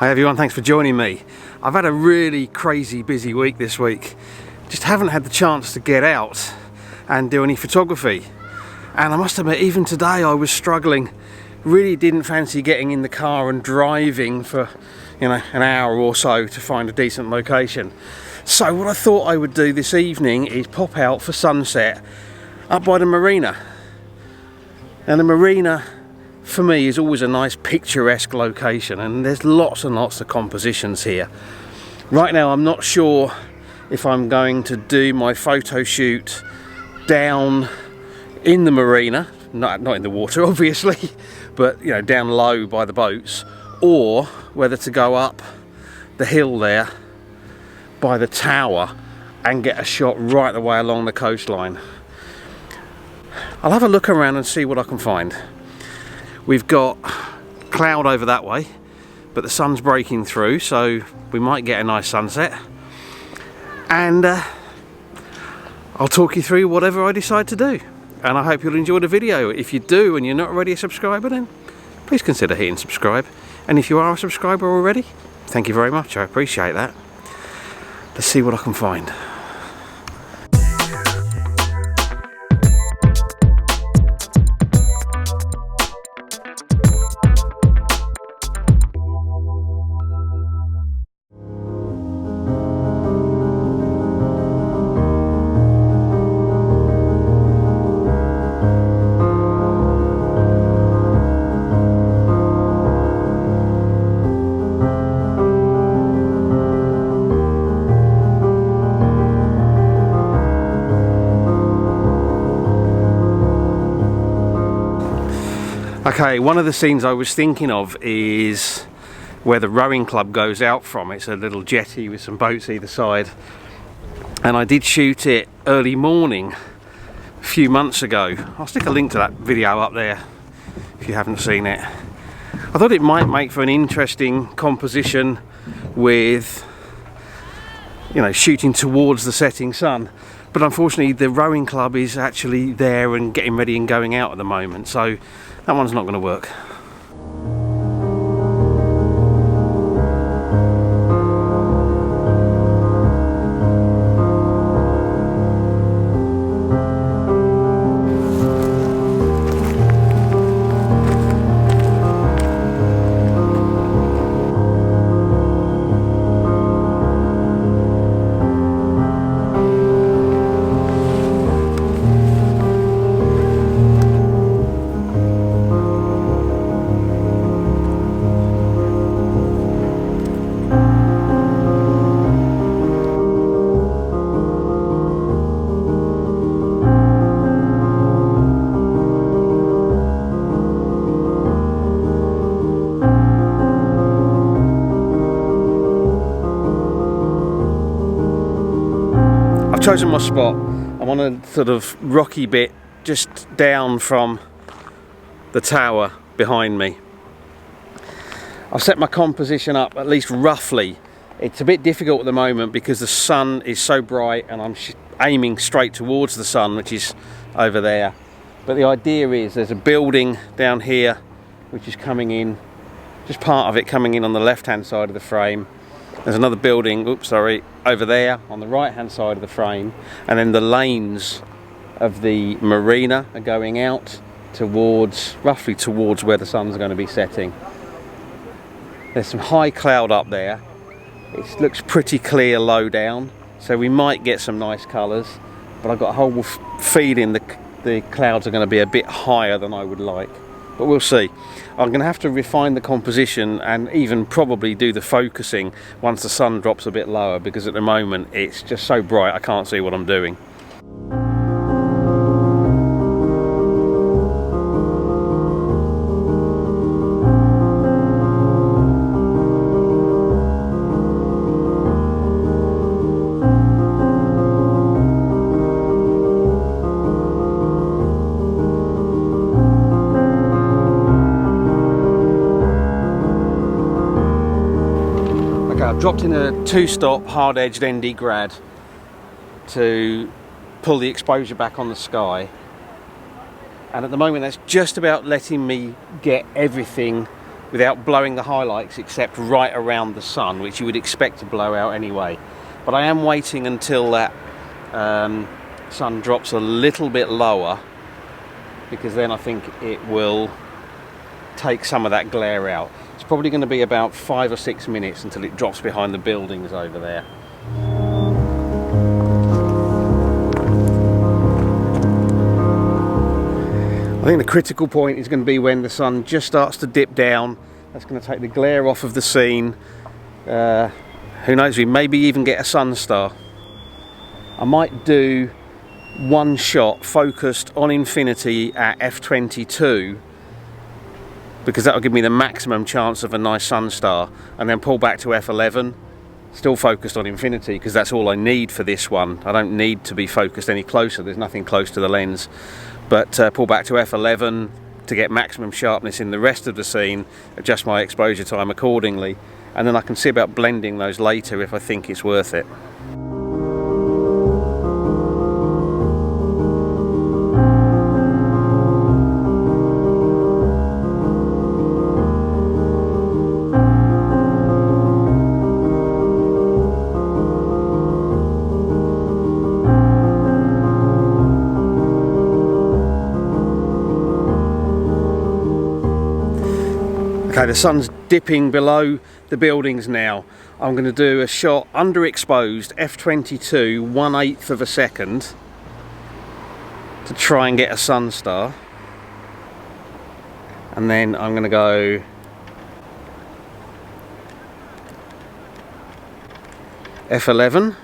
Hi everyone, thanks for joining me. I've had a really crazy busy week this week. Just haven't had the chance to get out and do any photography. And I must admit, even today I was struggling. Really didn't fancy getting in the car and driving for, an hour or so to find a decent location. So what I thought I would do this evening is pop out for sunset up by the Marina. And the Marina, for me, is always a nice picturesque location, and there's lots and lots of compositions here. Right now I'm not sure if I'm going to do my photo shoot down in the Marina, not in the water obviously, but down low by the boats, or whether to go up the hill there by the tower and get a shot right the way along the coastline. I'll have a look around and see what I can find. We've got cloud over that way, but the sun's breaking through, so we might get a nice sunset. And I'll talk you through whatever I decide to do. And I hope you'll enjoy the video. If you do and you're not already a subscriber, then please consider hitting subscribe. And if you are a subscriber already, thank you very much, I appreciate that. Let's see what I can find. Okay, one of the scenes I was thinking of is where the rowing club goes out from. It's a little jetty with some boats either side, and I did shoot it early morning a few months ago. I'll stick a link to that video up there if you haven't seen it. I thought it might make for an interesting composition with shooting towards the setting sun, but unfortunately the rowing club is actually there and getting ready and going out at the moment, so that one's not going to work. Chosen my spot. I'm on a sort of rocky bit just down from the tower behind me. I've set my composition up at least roughly. It's a bit difficult at the moment because the sun is so bright and I'm aiming straight towards the sun, which is over there. But the idea is there's a building down here which is coming in, just part of it coming in on the left hand side of the frame. There's another building, over there on the right hand side of the frame, and then the lanes of the marina are going out roughly towards where the sun's going to be setting. There's some high cloud up there. It looks pretty clear low down, so we might get some nice colours, but I've got a whole feeling the clouds are going to be a bit higher than I would like. But we'll see. I'm going to have to refine the composition and even probably do the focusing once the sun drops a bit lower, because at the moment it's just so bright I can't see what I'm doing. I've dropped in a 2-stop hard-edged ND grad to pull the exposure back on the sky, and at the moment that's just about letting me get everything without blowing the highlights except right around the sun, which you would expect to blow out anyway. But I am waiting until that sun drops a little bit lower, because then I think it will take some of that glare out. It's probably going to be about 5 or 6 minutes until it drops behind the buildings over there. I think the critical point is going to be when the sun just starts to dip down. That's going to take the glare off of the scene. Who knows, we maybe even get a sun star. I might do one shot focused on infinity at f22, because that will give me the maximum chance of a nice sun star, and then pull back to f11, still focused on infinity, because that's all I need for this one. I don't need to be focused any closer, there's nothing close to the lens. But pull back to f11 to get maximum sharpness in the rest of the scene, adjust my exposure time accordingly, and then I can see about blending those later if I think it's worth it. Okay, the sun's dipping below the buildings now. I'm going to do a shot underexposed, f22, 1/8 of a second, to try and get a sun star. And then I'm going to go f11.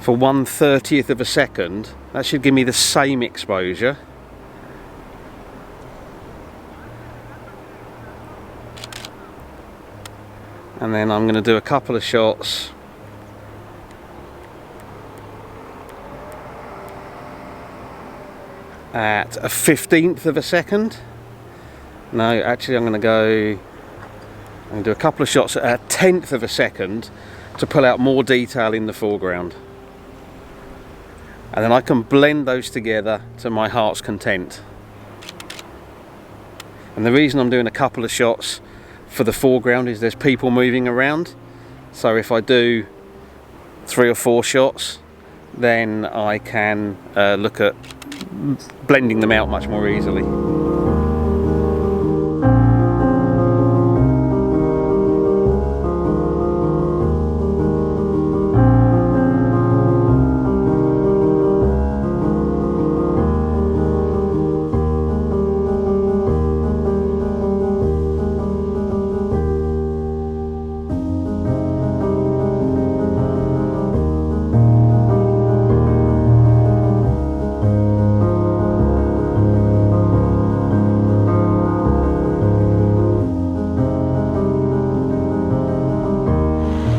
For 1/30th of a second. That should give me the same exposure. And then I'm going to do a couple of shots at a 15th of a second. No, actually I'm going to do a couple of shots at a 10th of a second to pull out more detail in the foreground. And then I can blend those together to my heart's content. And the reason I'm doing a couple of shots for the foreground is there's people moving around. So if I do 3 or 4 shots, then I can look at blending them out much more easily.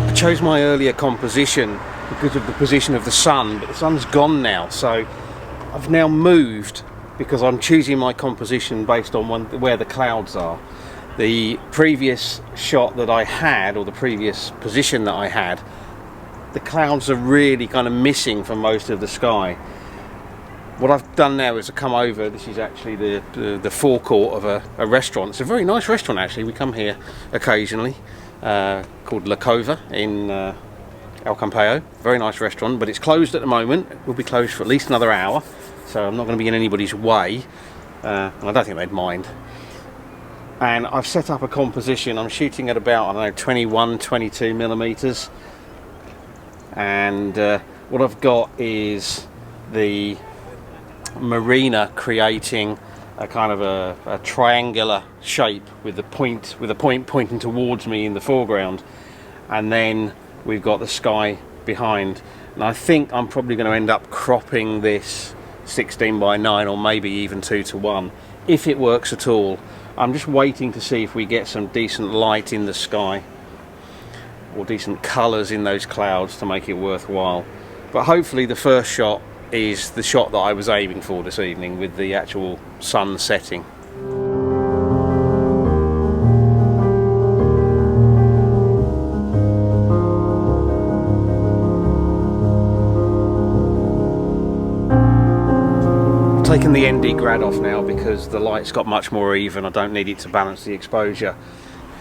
I chose my earlier composition because of the position of the sun, but the sun's gone now, so I've now moved because I'm choosing my composition based on where the clouds are. The previous shot that I had, or the previous position that I had, the clouds are really kind of missing from most of the sky. What I've done now is to come over. This is actually the forecourt of a restaurant. It's a very nice restaurant actually. We come here occasionally. Called La Cova in El Campeo. Very nice restaurant, but it's closed at the moment. It will be closed for at least another hour, so I'm not going to be in anybody's way, and I don't think they'd mind. And I've set up a composition. I'm shooting at about, I don't know, 21, 22 millimeters, and what I've got is the Marina creating a kind of a triangular shape with a point pointing towards me in the foreground, and then we've got the sky behind. And I think I'm probably going to end up cropping this 16:9 or maybe even 2:1 if it works at all. I'm just waiting to see if we get some decent light in the sky or decent colours in those clouds to make it worthwhile. But hopefully the first shot is the shot that I was aiming for this evening, with the actual sun setting. taken the ND grad off now because the light's got much more even. I don't need it to balance the exposure.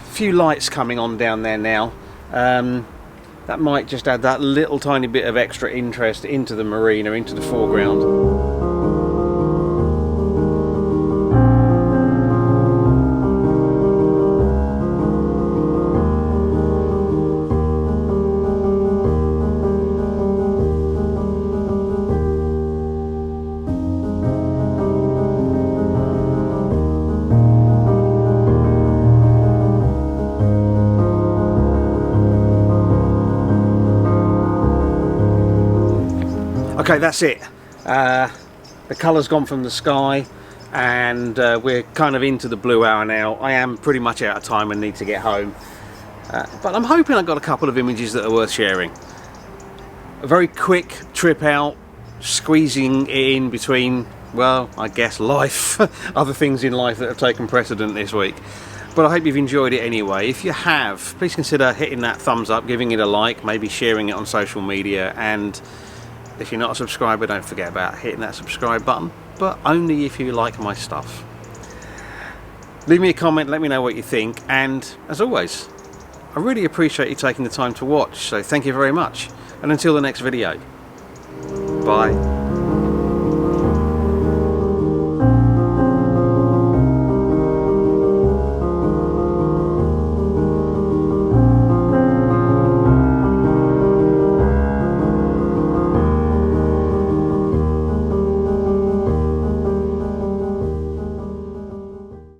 A few lights coming on down there now. That might just add that little tiny bit of extra interest into the marina, into the foreground. Okay, that's it. The colour's gone from the sky and we're kind of into the blue hour now. I am pretty much out of time and need to get home. But I'm hoping I've got a couple of images that are worth sharing. A very quick trip out, squeezing it in between, well, I guess life, other things in life that have taken precedent this week. But I hope you've enjoyed it anyway. If you have, please consider hitting that thumbs up, giving it a like, maybe sharing it on social media, and if you're not a subscriber, don't forget about hitting that subscribe button, but only if you like my stuff. Leave me a comment, let me know what you think, and as always, I really appreciate you taking the time to watch, so thank you very much. And until the next video, bye.